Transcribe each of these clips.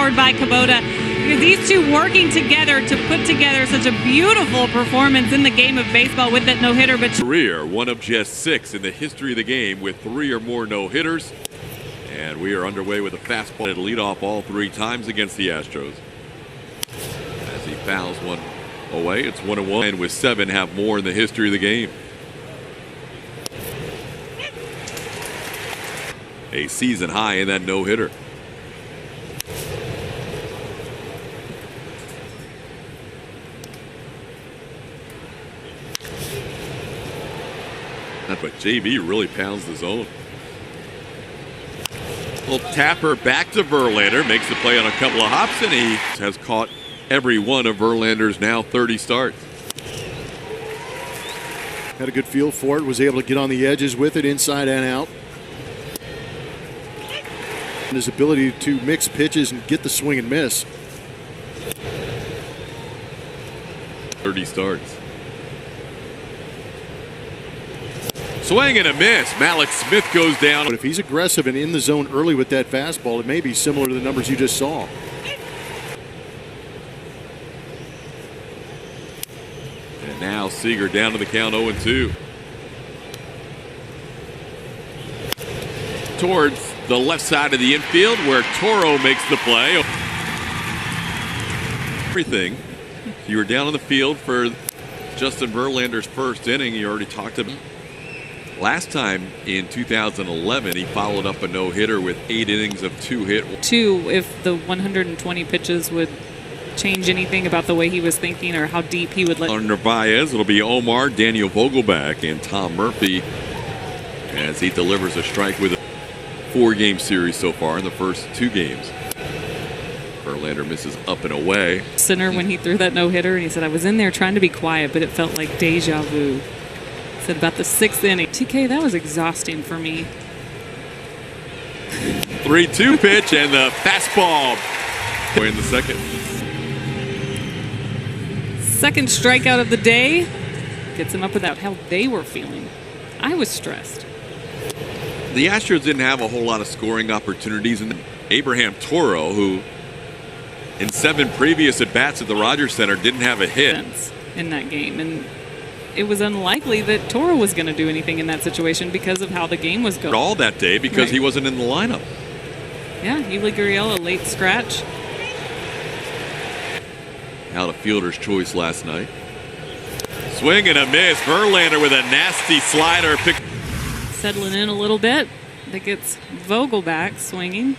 scored by Kubota. These two working together to put together such a beautiful performance in the game of baseball with that no-hitter. But career, one of just 6 in the history of the game with 3 or more no-hitters. And we are underway with a fastball to lead off all 3 times against the Astros. As he fouls one away, it's 1-1, and with 7 have more in the history of the game. A season high in that no-hitter. But JV really pounds the zone. Little tapper back to Verlander, makes the play on a couple of hops, and he has caught every one of Verlander's now 30 starts. Had a good feel for it, was able to get on the edges with it inside and out. And his ability to mix pitches and get the swing and miss. 30 starts. Swing and a miss. Mallex Smith goes down. But if he's aggressive and in the zone early with that fastball, it may be similar to the numbers you just saw. And now Seager down to the count 0-2. Towards the left side of the infield where Toro makes the play. Everything. You were down on the field for Justin Verlander's first inning. You already talked about. Last time in 2011, he followed up a no-hitter with 8 innings of 2-hit. 2, if the 120 pitches would change anything about the way he was thinking or how deep he would let. On Narvaez, it'll be Omar, Daniel Vogelback, and Tom Murphy as he delivers a strike with a 4-game series so far in the first 2 games. Verlander misses up and away. Center when he threw that no-hitter, and he said, I was in there trying to be quiet, but it felt like deja vu. Said about the 6th inning. TK, that was exhausting for me. 3-2 pitch and the fastball in the second. Second strikeout of the day. Gets him up without how they were feeling. I was stressed. The Astros didn't have a whole lot of scoring opportunities. And Abraham Toro, who in 7 previous at-bats at the Rogers Center didn't have a hit. In that game. And it was unlikely that Toro was going to do anything in that situation because of how the game was going. All that day because he wasn't in the lineup. Yeah, Yuli Gurriel, a late scratch. Out of fielder's choice last night. Swing and a miss. Verlander with a nasty slider. Settling in a little bit. That gets Vogelback swinging.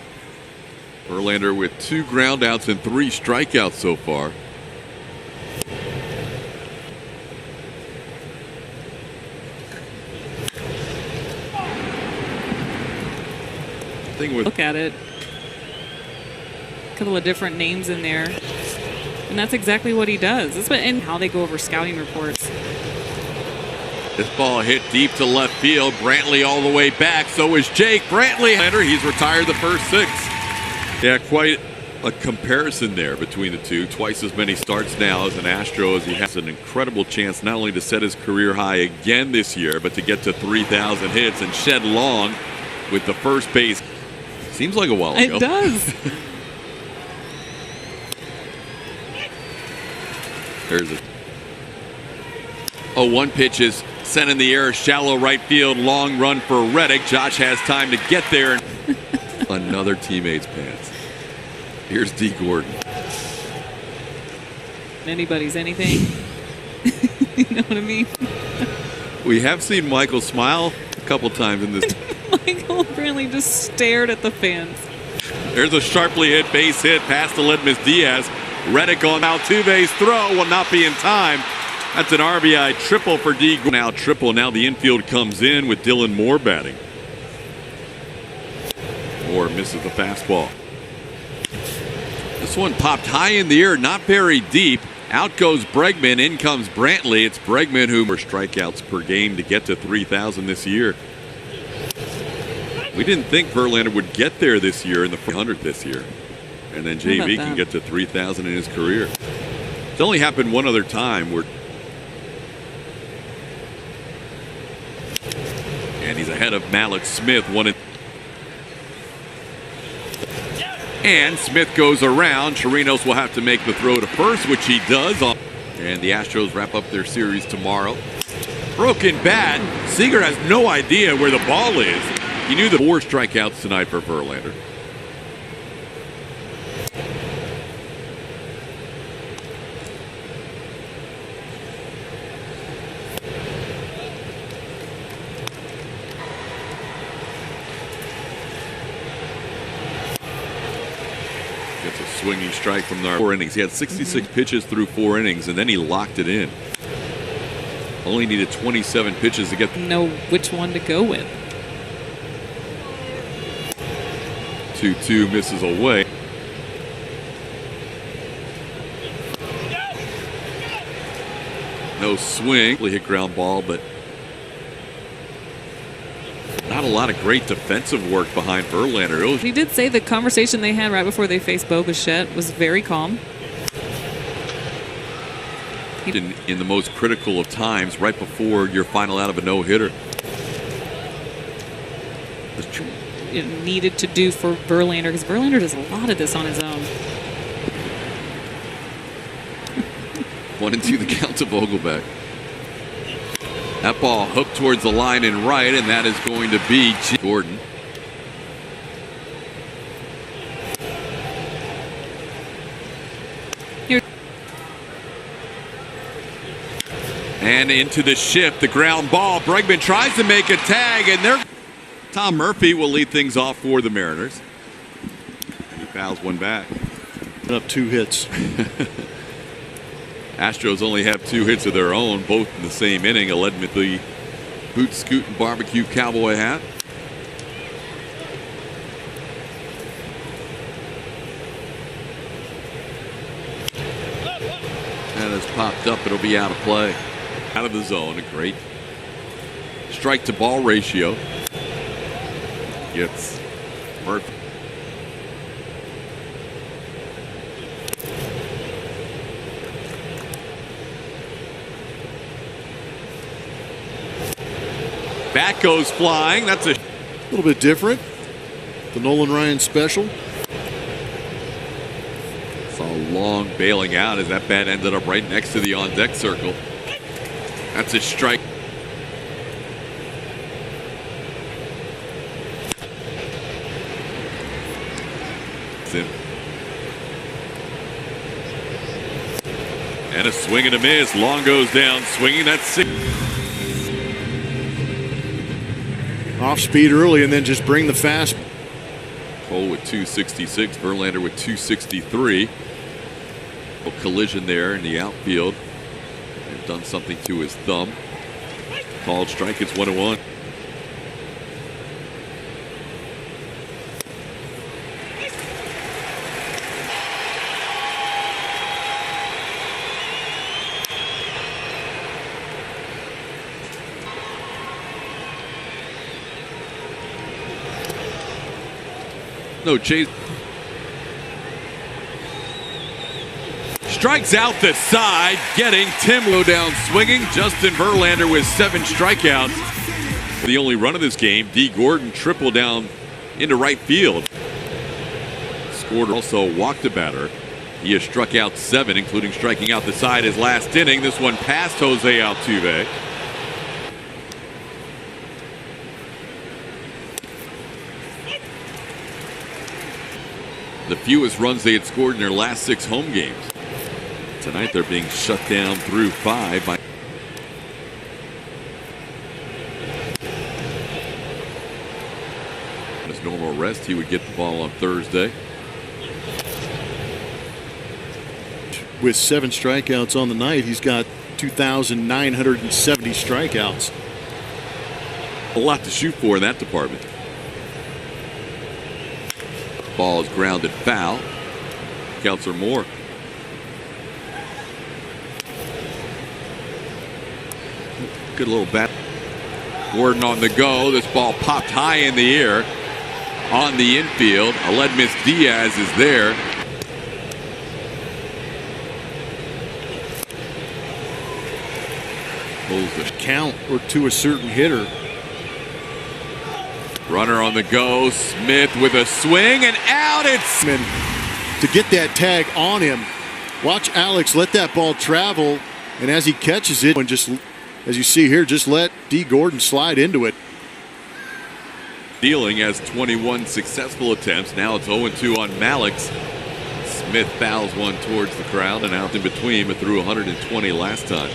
Verlander with 2 groundouts and 3 strikeouts so far. Look at it. A couple of different names in there. And that's exactly what he does. That's what, and how they go over scouting reports. This ball hit deep to left field. Brantley all the way back. So is Jake Brantley. He's retired the first 6. Yeah, quite a comparison there between the two. Twice as many starts now as an Astro, as he has an incredible chance not only to set his career high again this year, but to get to 3,000 hits and shed long with the first base. Seems like a while ago. It does. There's a 0-1 pitch is sent in the air, shallow right field, long run for Reddick. Josh has time to get there. Another teammate's pants. Here's D. Gordon. Anybody's anything. You know what I mean? We have seen Michael smile a couple times in this. Michael Brantley just stared at the fans. There's a sharply hit base hit past Aledmys Diaz. Reddick on Altuve's throw will not be in time. That's an RBI triple for D. Now triple. Now the infield comes in with Dylan Moore batting. Moore misses the fastball. This one popped high in the air, not very deep. Out goes Bregman, in comes Brantley. It's Bregman who more strikeouts per game to get to 3,000 this year. We didn't think Verlander would get there this year in the 400th this year. And then JV can get to 3,000 in his career. It's only happened one other time where. And he's ahead of Mallex Smith. And Smith goes around. Chirinos will have to make the throw to first, which he does. And the Astros wrap up their series tomorrow. Broken bat. Seager has no idea where the ball is. He knew the 4 strikeouts tonight for Verlander. Gets a swinging strike from the 4 innings. He had 66 pitches through 4 innings, and then he locked it in. Only needed 27 pitches to get. Know which one to go with. 2-2 misses away. No swing. Hit ground ball, but not a lot of great defensive work behind Verlander. He did say the conversation they had right before they faced Bo Bichette was very calm. In the most critical of times, right before your final out of a no-hitter. It needed to do for Verlander, because Verlander does a lot of this on his own. 1-2 the count to Vogelbach. That ball hooked towards the line and right, and that is going to be Gordon. And into the shift, the ground ball. Bregman tries to make a tag, and Tom Murphy will lead things off for the Mariners. He fouls one back. Up 2 hits. Astros only have 2 hits of their own, both in the same inning. Led with the boot, scoot, and barbecue cowboy hat. That has popped up. It'll be out of play. Out of the zone. A great strike to ball ratio. Gets Murphy. Bat goes flying. That's a little bit different. The Nolan Ryan special. Saw long bailing out as that bat ended up right next to the on-deck circle. That's a strike. And a swing and a miss. Long goes down, swinging. That's 6. Off speed early and then just bring the fast. Cole with 266, Verlander with 263. A collision there in the outfield. They've done something to his thumb. Called strike. It's 1-1. No chase. Strikes out the side, getting Tim Low down swinging. Justin Verlander with 7 strikeouts. The only run of this game, D. Gordon triple down into right field. Scored, also walked a batter. He has struck out 7, including striking out the side his last inning. This one past Jose Altuve. The fewest runs they had scored in their last 6 home games. Tonight they're being shut down through 5 by his normal rest. He would get the ball on Thursday. With 7 strikeouts on the night, he's got 2,970 strikeouts. A lot to shoot for in that department. Ball is grounded foul. Counts are more. Good little bat. Gordon on the go. This ball popped high in the air on the infield. Aledmus Diaz is there. Pulls the count or to a certain hitter. Runner on the go. Smith with a swing and out. It's To get that tag on him. Watch Alex let that ball travel, and as he catches it, and just as you see here, just let D. Gordon slide into it. dealing has 21 successful attempts. Now it's 0-2 on Malik's. Smith fouls one towards the crowd and out in between, but threw 120 last time.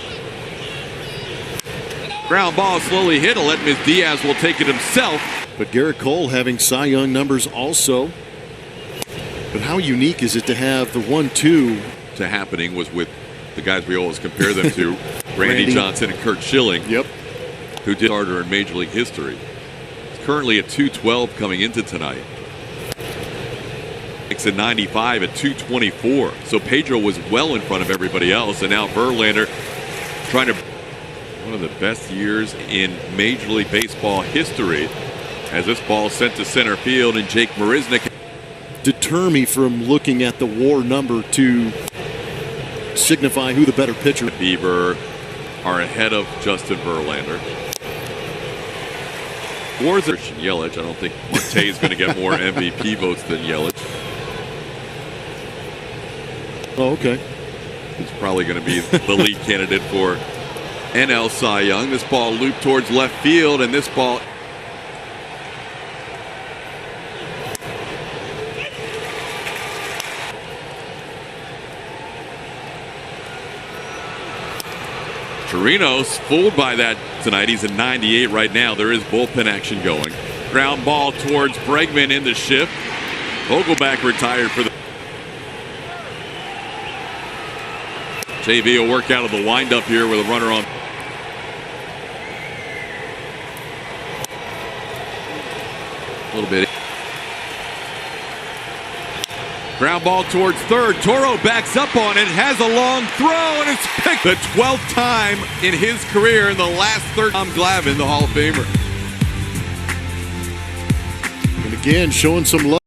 Ground ball slowly hit. Aledmys Diaz will take it himself. But Garrett Cole having Cy Young numbers also. But how unique is it to have the 1-2 to happening was with the guys we always compare them to, Randy Johnson and Kurt Schilling, Yep. who did harder in Major League history. It's currently at 212 coming into tonight. It's at 95 at 224. So Pedro was well in front of everybody else, and now Verlander trying to one of the best years in Major League Baseball history as this ball sent to center field, and Jake Marisnick Deter me from looking at the WAR number to signify who the better pitcher. Bieber are ahead of Justin Verlander. WAR's Christian Yelich. I don't think Marte is going to get more MVP votes than Yelich. Oh, okay. He's probably going to be the lead candidate for NL Cy Young. This ball looped towards left field, and this ball Torino's fooled by that tonight. He's at 98 right now. There is bullpen action going. Ground ball towards Bregman in the shift. Vogelback retired for the JV will work out of the windup here with a runner on. A little bit. Ground ball towards third. Toro backs up on it, has a long throw, and it's picked. The 12th time in his career in the last third. Tom Glavine, the Hall of Famer. And again, showing some love.